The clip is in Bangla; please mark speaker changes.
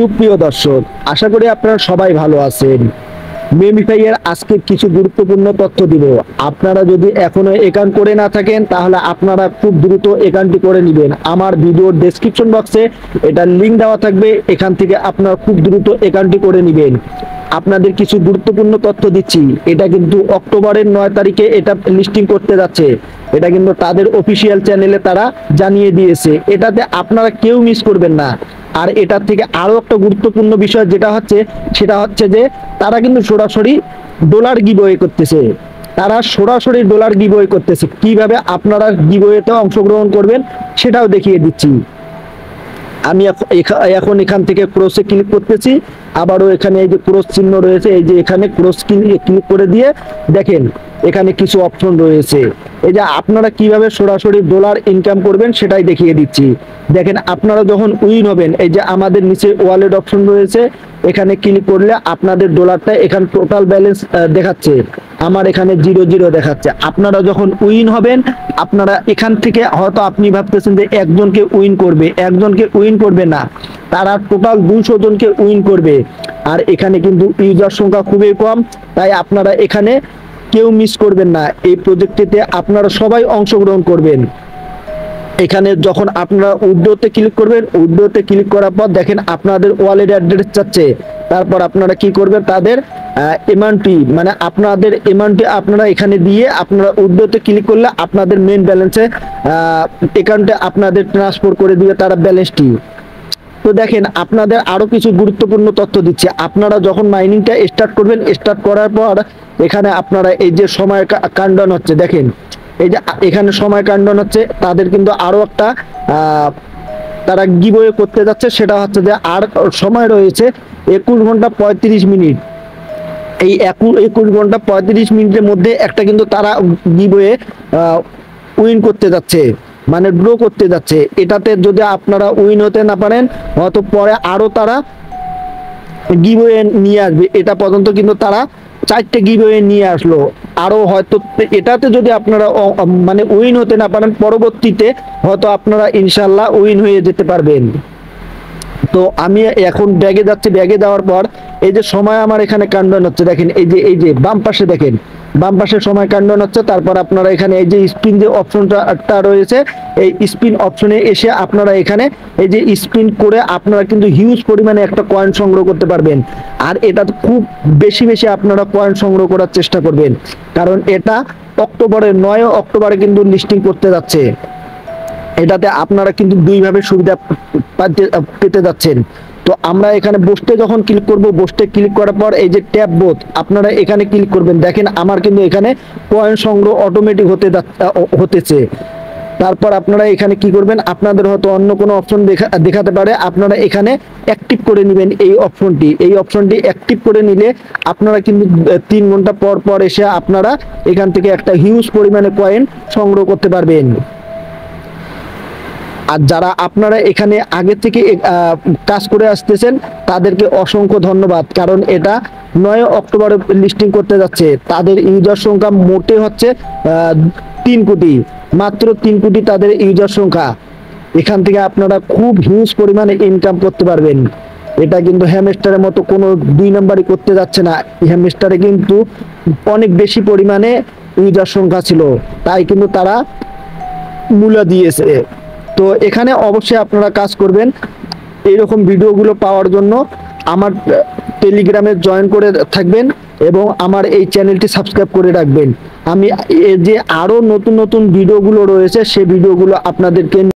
Speaker 1: সুপ্রিয় দর্শক, আশা করি আপনারা সবাই ভালো আছেন। মেমিফাই এর আজকে কিছু গুরুত্বপূর্ণ তথ্য দিব। আপনারা যদি এখনো অ্যাকাউন্ট করে না থাকেন তাহলে আপনারা খুব দ্রুত অ্যাকাউন্টটি করে নেবেন। আমার ভিডিওর ডেসক্রিপশন বক্সে এটার লিংক দেওয়া থাকবে, এখান থেকে আপনারা খুব দ্রুত অ্যাকাউন্টটি করে নেবেন। আপনাদের কিছু গুরুত্বপূর্ণ তথ্য দিচ্ছি। এটা কিন্তু অক্টোবরের 9 তারিখে এটা লিস্টিং করতে যাচ্ছে। এটা কিন্তু তাদের অফিসিয়াল চ্যানেলে তারা জানিয়ে দিয়েছে। এটাতে আপনারা কেউ মিস করবেন না। আর এটার থেকে আরো একটা গুরুত্বপূর্ণ বিষয় সেটা হচ্ছে যে তারা কিন্তু সরাসরি ডলার গিভওয়ে করতেছে। তারা সরাসরি ডলার গিভওয়ে করতেছে। কিভাবে আপনারা গিভওয়েতে অংশগ্রহণ করবেন সেটাও দেখিয়ে দিচ্ছি। আমি এখন এখান থেকে ক্রসে ক্লিক করতেছি। আবারও এখানে এই যে ক্রস চিহ্ন রয়েছে, এই যে এখানে ক্রস ক্লিক করে দিয়ে দেখেন এখানে কিছু অপশন রয়েছে। এই যে আপনারা কিভাবে সরাসরি ডলার ইনকাম করবেন সেটাই দেখিয়ে দিচ্ছি। দেখেন আপনারা যখন উইন হবেন, এই যে আমাদের নিচে ওয়ালেট অপশন রয়েছে, এখানে ক্লিক করলে আপনাদের ডলারটা এখানে টোটাল ব্যালেন্স দেখাচ্ছে। আমার এখানে 0 দেখাচ্ছে। আপনারা যখন উইন হবেন, আপনারা এখান থেকে হয়তো আপনি ভাবতেছেন যে একজনকে উইন করবে না, তারা টোটাল 200 জনকে উইন করবে। আর এখানে কিন্তু ইউজার সংখ্যা খুবই কম, তাই আপনারা এখানে কেউ মিস করবেন না। এই প্রজেক্টটিতে আপনারা সবাই অংশগ্রহণ করবেন। এখানে যখন আপনারা উইথড্রতে ক্লিক করবেন, উইথড্রতে ক্লিক করার পর দেখেন আপনাদের ওয়ালেট অ্যাড্রেস চাচ্ছে। তারপর আপনারা কি করবেন, তাদের এমাউন্টটি মানে আপনাদের এমাউন্টটি আপনারা এখানে দিয়ে আপনারা উইথড্রতে ক্লিক করলে আপনাদের মেইন ব্যালেন্সে অ্যাকাউন্টে আপনাদের ট্রান্সফার করে দিবে তারা ব্যালেন্সটি। তো দেখেন আপনাদের আরো কিছু গুরুত্বপূর্ণ তথ্য দিচ্ছে। আপনারা যখন মাইনিংটা স্টার্ট করবেন, স্টার্ট করার পর এখানে আপনারা এই যে সময় কাউন্টডাউন হচ্ছে, দেখেন এই যে এখানে সময় কাউন্টডাউন হচ্ছে, তাদের কিন্তু আরো একটা তারা গিভওয়ে করতে যাচ্ছে। সেটা হচ্ছে যে আর সময় রয়েছে 21 ঘন্টা 35 মিনিট। এই 21 ঘন্টা 35 মিনিটের মধ্যে একটা কিন্তু তারা গিভওয়ে উইন করতে যাচ্ছে, মানে ড্র করতে যাচ্ছে। এটাতে যদি আপনারা উইন হতে না পারেন, হয়তো পরে আরো তারা গিভওয়ে নিয়ে আসবে। এটা পর্যন্ত কিন্তু তারা 4টে গিভওয়ে নিয়ে আসলো। আরো হয়তো এটাতে যদি আপনারা মানে উইন হতে না পারেন, পরবর্তীতে হয়তো আপনারা ইনশাল্লাহ উইন হয়ে যেতে পারবেন। তো আমি এখন ব্যাগে যাচ্ছি। ব্যাগে যাওয়ার পর এই যে সময় আমার এখানে কাউন্টডাউন হচ্ছে, দেখেন এই যে বাম পাশে দেখেন, বাম পাশে সময় কাউন্টডাউন হচ্ছে। তারপর আপনারা এখানে এই যে স্পিন যে অপশনটা রয়েছে, এই স্পিন অপশনে এসে আপনারা এখানে এই যে স্পিন করে আপনারা কিন্তু হিউজ পরিমাণে একটা কয়েন সংগ্রহ করতে পারবেন। আর এটা খুব বেশি আপনারা কয়েন সংগ্রহ করার চেষ্টা করবেন, কারণ এটা 9 অক্টোবরে কিন্তু লিস্টিং করতে যাচ্ছে। এটাতে আপনারা কিন্তু দুইভাবে সুবিধা পেতে যাচ্ছেন। তো আমরা এখানে বসতে যখন ক্লিক করব, বসতে ক্লিক করার পর এই যে ট্যাব বোথ আপনারা এখানে ক্লিক করবেন। দেখেন আমার কিন্তু এখানে কয়েন সংগ্রহ অটোমেটিক হতেছে। তারপর আপনারা এখানে কি করবেন, আপনাদের হয়তো অন্য কোনো অপশন দেখাতে পারে, আপনারা এখানে অ্যাক্টিভ করে নেবেন এই অপশনটি অ্যাক্টিভ করে নিলে আপনারা কিন্তু 3 ঘন্টা পর এসে আপনারা এখান থেকে একটা হিউজ পরিমাণে কয়েন সংগ্রহ করতে পারবেন। আর যারা আপনারা এখানে আগে থেকে কাজ করে আসতেছেন তাদেরকে অসংখ্য ধন্যবাদ, কারণ এটা 9 অক্টোবরে লিস্টিং করতে যাচ্ছে। তাদের ইউজার সংখ্যা মোটে হচ্ছে 3 কোটি, মাত্র 3 কোটি তাদের ইউজার সংখ্যা। এখান থেকে আপনারা খুব হিউজ পরিমাণে ইনকাম করতে পারবেন। এটা কিন্তু হ্যামস্টারের মতো কোনো 2 নাম্বারই করতে যাচ্ছে না। হ্যামস্টারে কিন্তু অনেক বেশি পরিমাণে ইউজার সংখ্যা ছিল, তাই কিন্তু তারা মূল্য দিয়েছে। তো এখানে অবশ্যই আপনারা কাজ করবেন। এইরকম ভিডিওগুলো পাওয়ার জন্য আমার টেলিগ্রামে জয়েন করে থাকবেন এবং আমার এই চ্যানেলটি সাবস্ক্রাইব করে রাখবেন। আমি যে আরো নতুন ভিডিওগুলো রয়েছে সেই ভিডিওগুলো আপনাদেরকে